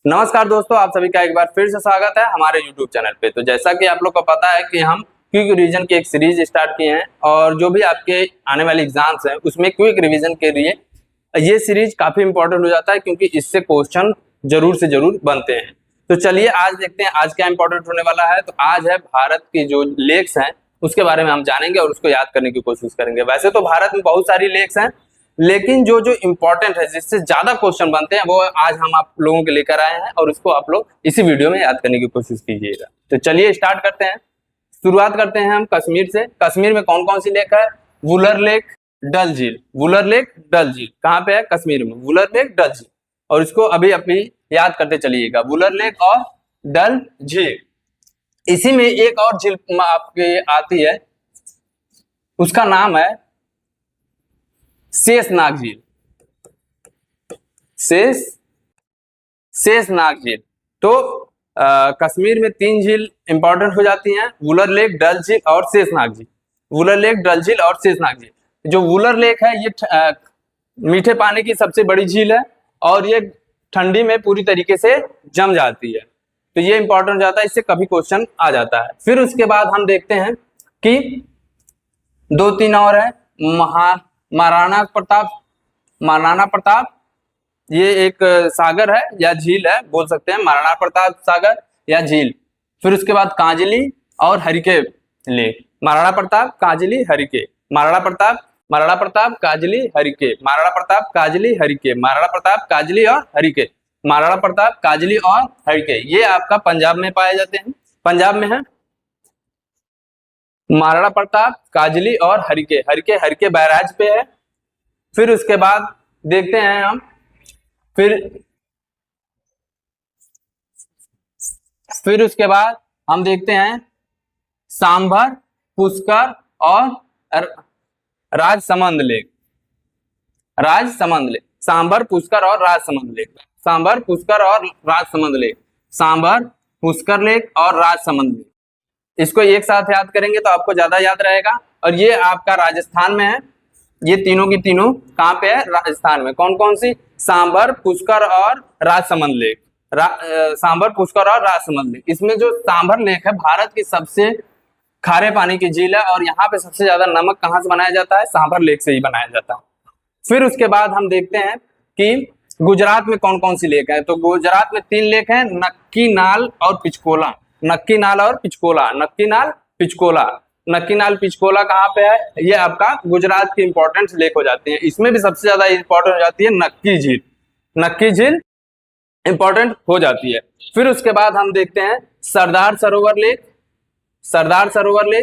नमस्कार दोस्तों, आप सभी का एक बार फिर से स्वागत है हमारे YouTube चैनल पे। तो जैसा कि आप लोग को पता है कि हम क्विक रिवीजन की एक सीरीज स्टार्ट किए हैं और जो भी आपके आने वाले एग्जाम्स हैं उसमें क्विक रिवीजन के लिए ये सीरीज काफी इंपॉर्टेंट हो जाता है, क्योंकि इससे क्वेश्चन जरूर से जरूर बनते हैं। तो चलिए आज देखते हैं आज क्या इंपॉर्टेंट होने वाला है। तो आज है भारत की जो लेक्स हैं उसके बारे में हम जानेंगे और उसको याद करने की कोशिश करेंगे। वैसे तो भारत में बहुत सारी लेक्स हैं, लेकिन जो जो इम्पोर्टेंट है, जिससे ज्यादा क्वेश्चन बनते हैं, वो आज हम आप लोगों के लेकर आए हैं और उसको आप लोग इसी वीडियो में याद करने की कोशिश कीजिएगा। तो चलिए स्टार्ट करते हैं। शुरुआत करते हैं हम कश्मीर से। कश्मीर में कौन कौन सी लेक है? वुलर लेक, डल झील। वुलर लेक, डल झील कहाँ पे है? कश्मीर में। वुलर लेक, डल झील, और इसको अभी अभी याद करते चलिएगा, वुलर लेक और डल झील। इसी में एक और झील आपके आती है, उसका नाम है शेषनाग झील। शेषनाग झील। तो कश्मीर में 3 झील इंपॉर्टेंट हो जाती हैं, वुलर लेक, डल झील और शेषनाग झील। वुलर लेक, डल झील और शेषनाग झील। जो वुलर लेक है ये मीठे पानी की सबसे बड़ी झील है और ये ठंडी में पूरी तरीके से जम जाती है, तो ये इंपॉर्टेंट हो जाता है, इससे कभी क्वेश्चन आ जाता है। फिर उसके बाद हम देखते हैं कि 2-3 और है। महाराणा प्रताप, ये एक सागर है या झील है, बोल सकते हैं महाराणा प्रताप सागर या झील। फिर उसके बाद कांजली और हरिके लेक। महाराणा प्रताप, कांजली, हरिके। महाराणा प्रताप, काजली, हरिके। महाराणा प्रताप, काजली, हरिके। महाराणा प्रताप, काजली और हरिके। महाराणा प्रताप, काजली और हरिके, ये आपका पंजाब में पाए जाते हैं। पंजाब में है महाराणा प्रताप, काजली और हरिके बैराज पे है। फिर उसके बाद देखते हैं हम, फिर उसके बाद हम देखते हैं सांभर, पुष्कर और राजसमंद लेक। सांभर, पुष्कर और राजसमंद लेक। सांभर, पुष्कर और राजसमंद लेक। सांभर, पुष्कर लेक और राजसमंद लेक। इसको एक साथ याद करेंगे तो आपको ज्यादा याद रहेगा। और ये आपका राजस्थान में है। ये तीनों की तीनों कहाँ पे है? राजस्थान में। कौन कौन सी? सांभर, पुष्कर और राजसमंद लेक। सांभर, पुष्कर और राजसमंद लेक। इसमें जो सांभर लेक है भारत की सबसे खारे पानी की झील है और यहाँ पे सबसे ज्यादा नमक कहाँ से बनाया जाता है? सांभर लेक से ही बनाया जाता है। फिर उसके बाद हम देखते हैं कि गुजरात में कौन कौन सी लेक है। तो गुजरात में 3 लेक है, नक्की नाल और पिचकोला। नक्की नाल पिचकोला कहाँ पे है? ये आपका गुजरात की इंपॉर्टेंट लेक हो जाती है। इसमें भी सबसे ज्यादा इंपॉर्टेंट हो जाती है नक्की झील इंपॉर्टेंट हो जाती है। फिर उसके बाद हम देखते हैं सरदार सरोवर लेक,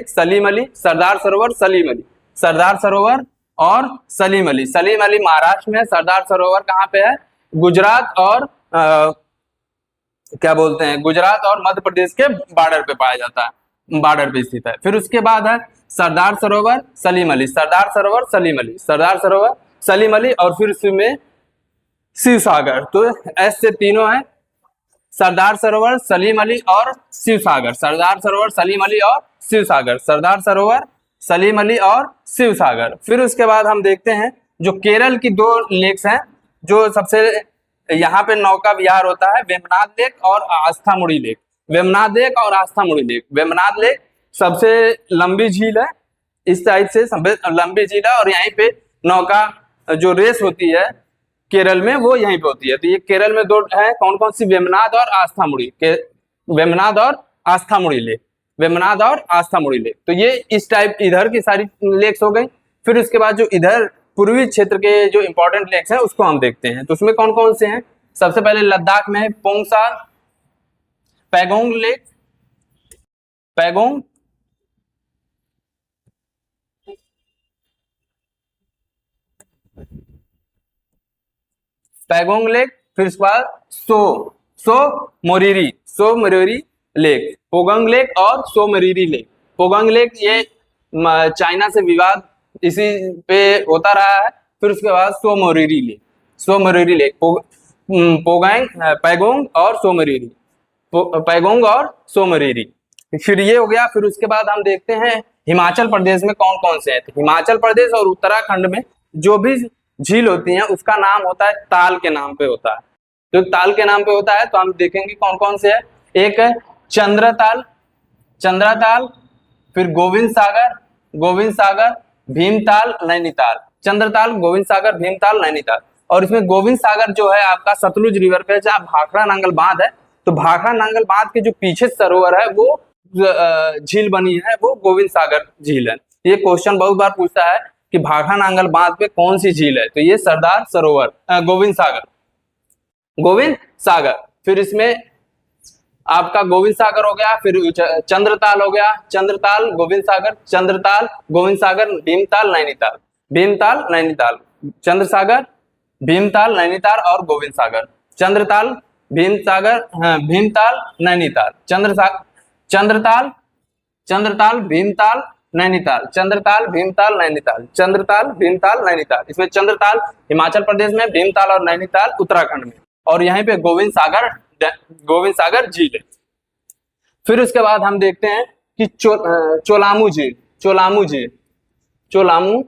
सलीम अली, सरदार सरोवर और सलीम अली महाराष्ट्र में है। सरदार सरोवर कहाँ पे है? गुजरात और क्या बोलते हैं, गुजरात और मध्य प्रदेश के बॉर्डर पे पाया जाता है, बॉर्डर पे स्थित है। फिर उसके बाद है सरदार सरोवर, सलीम अली और फिर उसमें शिव सागर। तो ऐसे तीनों है, सरदार सरोवर, सलीम अली और शिव सागर। सरदार सरोवर, सलीम अली और शिव सागर। सरदार सरोवर, सलीम अली और शिव सागर। फिर उसके बाद हम देखते हैं जो केरल की 2 लेक्स हैं, जो सबसे यहाँ पे नौका विहार होता है, वेमनाथ लेक और आस्थामुड़ी लेक। वेमनाथ लेक सबसे लंबी झील है, इस साइड से लंबी झील है और यहीं पे नौका जो रेस होती है केरल में वो यहीं पे होती है। तो ये केरल में 2 है, कौन कौन सी? वेमनाथ और आस्थामुड़ी लेक। तो ये इस टाइप इधर की सारी लेक्स हो गई। फिर उसके बाद जो इधर पूर्वी क्षेत्र के जो इंपॉर्टेंट लेक्स हैं उसको हम देखते हैं। तो उसमें कौन कौन से हैं? सबसे पहले लद्दाख में है पोंगसा, पैगोंग लेक, फिर उसके बाद सो मोरिरी लेक, पोगंग लेक और सो मोरिरी लेक। पोगंग लेक ये चाइना से विवाद इसी पे होता रहा है। फिर उसके बाद सो मोरिरी लेक, पैगोंग और सो मोरिरी। फिर ये हो गया। फिर उसके बाद हम देखते हैं हिमाचल प्रदेश में कौन कौन से हैं। तो हिमाचल प्रदेश और उत्तराखंड में जो भी झील होती हैं उसका नाम होता है ताल के नाम पे होता है। तो ताल के नाम पे होता है, तो हम देखेंगे कौन कौन से है। एक है चंद्रताल, चंद्रताल, फिर गोविंद सागर, गोविंद सागर, भीमताल, नैनीताल। चंद्रताल, गोविंद सागर, भीमताल, नैनीताल। और इसमें गोविंद सागर जो है आपका सतलुज रिवर पे, जहाँ भाखड़ा नांगल बांध है, तो भाखड़ा नांगल बांध के जो पीछे सरोवर है वो झील बनी है, वो गोविंद सागर झील है। ये क्वेश्चन बहुत बार पूछता है कि भाखड़ा नांगल बांध पे कौन सी झील है, तो ये सरदार सरोवर, गोविंद सागर, गोविंद सागर। फिर इसमें आपका गोविंद सागर हो गया, फिर चंद्रताल हो गया, चंद्रताल, गोविंद सागर, चंद्रताल, गोविंद सागर, भीमताल, नैनीताल, भीमताल, नैनीताल, चंद्र सागर, भीमताल, नैनीताल और गोविंद सागर। चंद्रताल, भीम सागर, भीमताल, नैनीताल, चंद्रताल, चंद्रताल, भीमताल, नैनीताल, चंद्रताल, भीमताल, नैनीताल, चंद्रताल, भीमताल, नैनीताल। इसमें चंद्रताल हिमाचल प्रदेश में, भीमताल और नैनीताल उत्तराखंड में, और यहीं पे गोविंद सागर, गोविंद सागर झील है। फिर उसके बाद हम देखते हैं कि चोलामू झील, चोलामू झील, चोलामू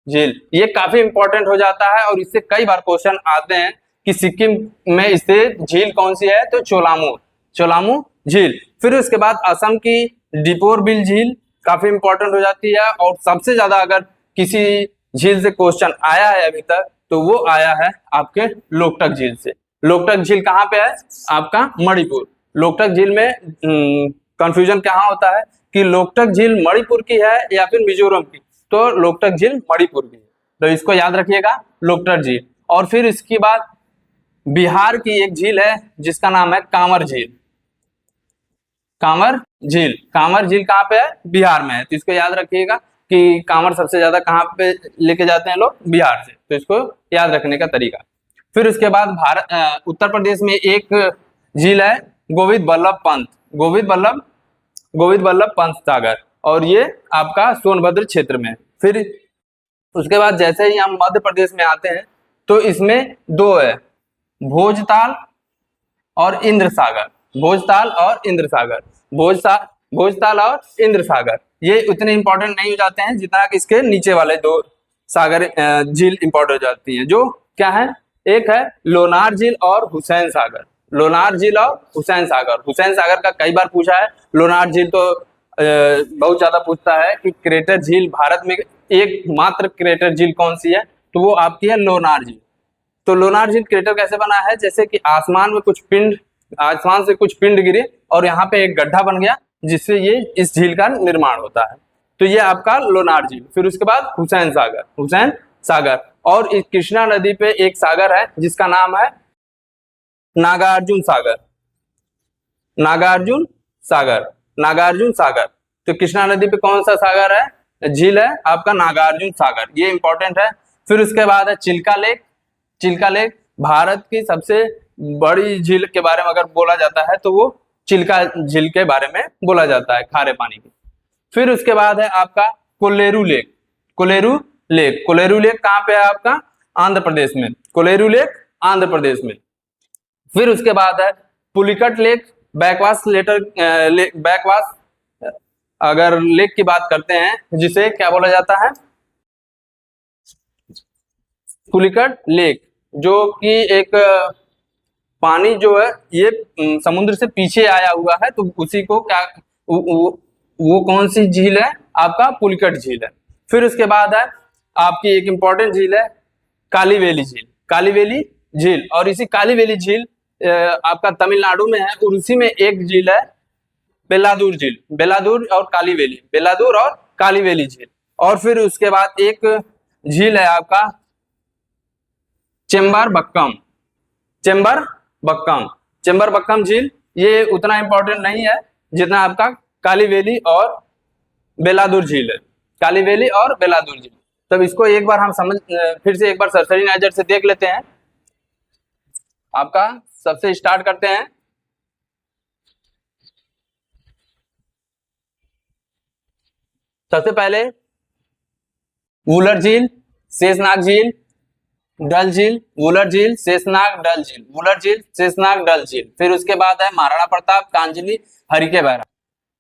झील, ये काफी इंपॉर्टेंट हो जाता है और इससे कई बार क्वेश्चन आते हैं कि सिक्किम में इससे झील कौन सी है, तो चोलामू, चोलामू झील। फिर उसके बाद असम की दीपोरबिल झील काफी इंपॉर्टेंट हो जाती है, और सबसे ज्यादा अगर किसी झील से क्वेश्चन आया है अभी तक तो वो आया है आपके लोकटक झील से। लोकटक झील कहाँ पे है, आपका मणिपुर। लोकटक झील में कंफ्यूजन कहाँ होता है कि लोकटक झील मणिपुर की है या फिर मिजोरम की, तो लोकटक झील मणिपुर की है, तो इसको याद रखिएगा, लोकटक झील। और फिर इसके बाद बिहार की एक झील है जिसका नाम है कांवर झील, कांवर झील। कांवर झील कहाँ पे है, बिहार में है, तो इसको याद रखिएगा कि कांवर सबसे ज्यादा कहाँ पे लेके जाते हैं लोग, बिहार से, तो इसको याद रखने का तरीका। फिर उसके बाद भारत उत्तर प्रदेश में एक झील है गोविंद वल्लभ पंत, गोविंद वल्लभ पंत सागर, और ये आपका सोनभद्र क्षेत्र में। फिर उसके बाद जैसे ही हम मध्य प्रदेश में आते हैं तो इसमें दो है, भोजताल और इंद्र सागर, भोजताल और इंद्र सागर, भोजताल और इंद्र सागर। ये उतने इंपॉर्टेंट नहीं हो जाते हैं जितना कि इसके नीचे वाले दो सागर झील इंपॉर्टेंट हो जाती हैं, जो क्या है, एक है लोनार झील और हुसैन सागर, लोनार झील और हुसैन सागर। हुसैन सागर का कई बार पूछा है, लोनार झील तो बहुत ज्यादा पूछता है कि क्रेटर झील भारत में एकमात्र क्रेटर झील कौन सी है, तो वो आपकी है लोनार झील। तो लोनार झील क्रेटर कैसे बना है, जैसे कि आसमान से कुछ पिंड गिरे और यहाँ पे एक गड्ढा बन गया जिससे ये इस झील का निर्माण होता है, तो ये आपका लोनार झील। फिर उसके बाद हुसैन सागर, हुसैन सागर। और इस कृष्णा नदी पे एक सागर है जिसका नाम है नागार्जुन सागर, नागार्जुन सागर, नागार्जुन सागर। तो कृष्णा नदी पे कौन सा सागर है, झील है आपका नागार्जुन सागर, ये इंपॉर्टेंट है। फिर उसके बाद है चिल्का लेक, चिल्का लेक भारत की सबसे बड़ी झील के बारे में अगर बोला जाता है तो वो चिल्का झील के बारे में बोला जाता है, खारे पानी की। फिर उसके बाद है आपका Kolleru lake, Kolleru lake, Kolleru lake कहाँ पे है आपका, आंध्र प्रदेश में, कोलेरू लेक आंध्र प्रदेश में। फिर उसके बाद है पुलिकट लेक, बैकवास बैकवास अगर लेक की बात करते हैं जिसे क्या बोला जाता है, पुलिकट लेक, जो कि एक पानी जो है ये समुद्र से पीछे आया हुआ है, तो उसी को क्या वो कौन सी झील है, आपका पुलिकट झील है। फिर उसके बाद है आपकी एक इंपॉर्टेंट झील है कालीवेली झील, कालीवेली झील। और इसी कालीवेली झील आपका तमिलनाडु में है, और उसी में एक झील है बेलादूर झील, बेलादूर और कालीवेली, बेलादूर और कालीवेली झील। और फिर उसके बाद एक झील है आपका चेंबर बक्कम, चेंबर बक्कम, चेंबर बक्कम झील। ये उतना इंपॉर्टेंट नहीं है जितना आपका कालीवेली और बेलादूर झील है, कालीवेली और बेलादूर झील। तब इसको एक बार हम फिर से एक बार सरसरी नजर से देख लेते हैं। आपका सबसे स्टार्ट करते हैं, सबसे पहले वुलर झील, शेषनाग झील, डल झील, वुलर झील, शेषनाग, डल झील, वुलर झील, शेषनाग, डल झील। फिर उसके बाद है महाराणा प्रताप, कांजली, हरिके बहरा,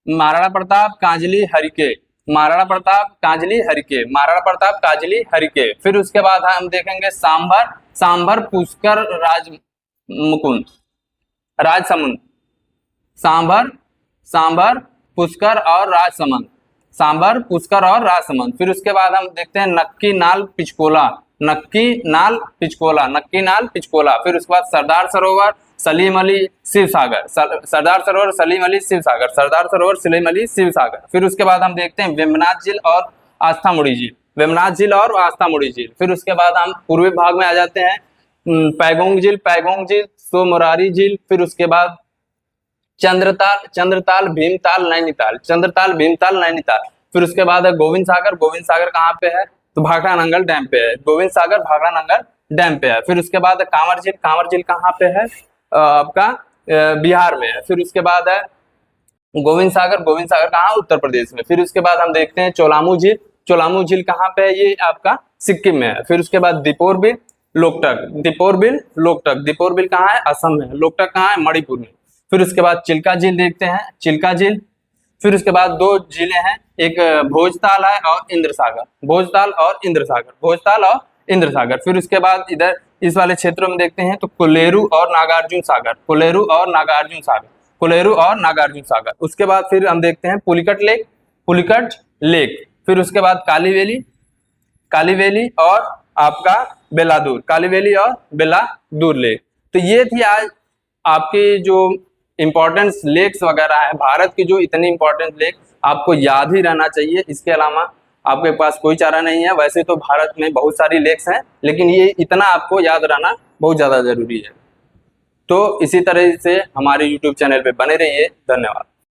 महाराणा प्रताप, कांजली, हरिके, महाराणा प्रताप, कांजली, हरिके, महाराणा प्रताप, कांजली, हरिके। फिर उसके बाद हम देखेंगे सांभर, सांभर, पुष्कर, मुकुंद, राजसमंद, सांभर, सांभर, पुष्कर और राजसमंद, सांभर, पुष्कर और राजसमंद। फिर उसके बाद हम देखते हैं नक्की नाल पिचकोला, नक्की नाल पिचकोला, नक्की नाल पिचकोला। फिर उसके बाद सरदार सरोवर, सलीम अली, शिव सागर, सरदार सरोवर, सलीम अली, शिव सागर, सरदार सरोवर, सलीम अली, शिव सागर। फिर उसके बाद हम देखते हैं वेम्बनाथ झील और आस्थामुड़ी झील, वेम्बनाथ झील और आस्थामुड़ी झील। फिर उसके बाद हम पूर्वी भाग में आ जाते हैं, पैगोंग झील, पैगोंग झील, सोमरारी झील। फिर उसके बाद चंद्रताल, चंद्रताल, भीमताल, नैनीताल, चंद्रताल, भीमताल, नैनीताल। फिर उसके बाद है गोविंद सागर, गोविंद सागर कहाँ पे है, तो भाखड़ा नंगल डैम पे है, गोविंद सागर भाखड़ा नंगल डैम पे है। फिर उसके बाद है कांवर झील, कांवर झील कहाँ पे है, आपका बिहार में है। फिर उसके बाद है गोविंद सागर, गोविंद सागर कहाँ, उत्तर प्रदेश में। फिर उसके बाद हम देखते हैं चोलामू झील, चोलामू झील कहाँ पे है, ये आपका सिक्किम में है। फिर उसके बाद Deepor bill, Loktak, Deepor bill, Loktak, Deepor bill कहाँ है, असम में, लोकटक कहाँ है, मणिपुर में। फिर उसके बाद चिल्का झील देखते हैं, चिल्का झील। फिर उसके बाद दो झीलें हैं, एक भोजताल है और इंद्रसागर, भोजताल और इंद्रसागर, भोजताल और इंद्रसागर। फिर उसके बाद इधर इस वाले क्षेत्रों में देखते हैं तो कोलेरू और नागार्जुन सागर, कोलेरू और नागार्जुन सागर, कोलेरू और नागार्जुन सागर। उसके बाद फिर हम देखते हैं पुलिकट लेक, पुलिकट लेक। फिर उसके बाद काली वैली, काली वैली और आपका बेलादूर, काली वैली और बेलादूर लेक। तो ये थी आज आपकी जो इंपॉर्टेंस लेक्स वगैरह है, भारत की जो इतनी इंपॉर्टेंट लेक आपको याद ही रहना चाहिए। इसके अलावा आपके पास कोई चारा नहीं है। वैसे तो भारत में बहुत सारी लेक्स हैं, लेकिन ये इतना आपको याद रहना बहुत ज़्यादा जरूरी है। तो इसी तरह से हमारे YouTube चैनल पे बने रहिए। धन्यवाद।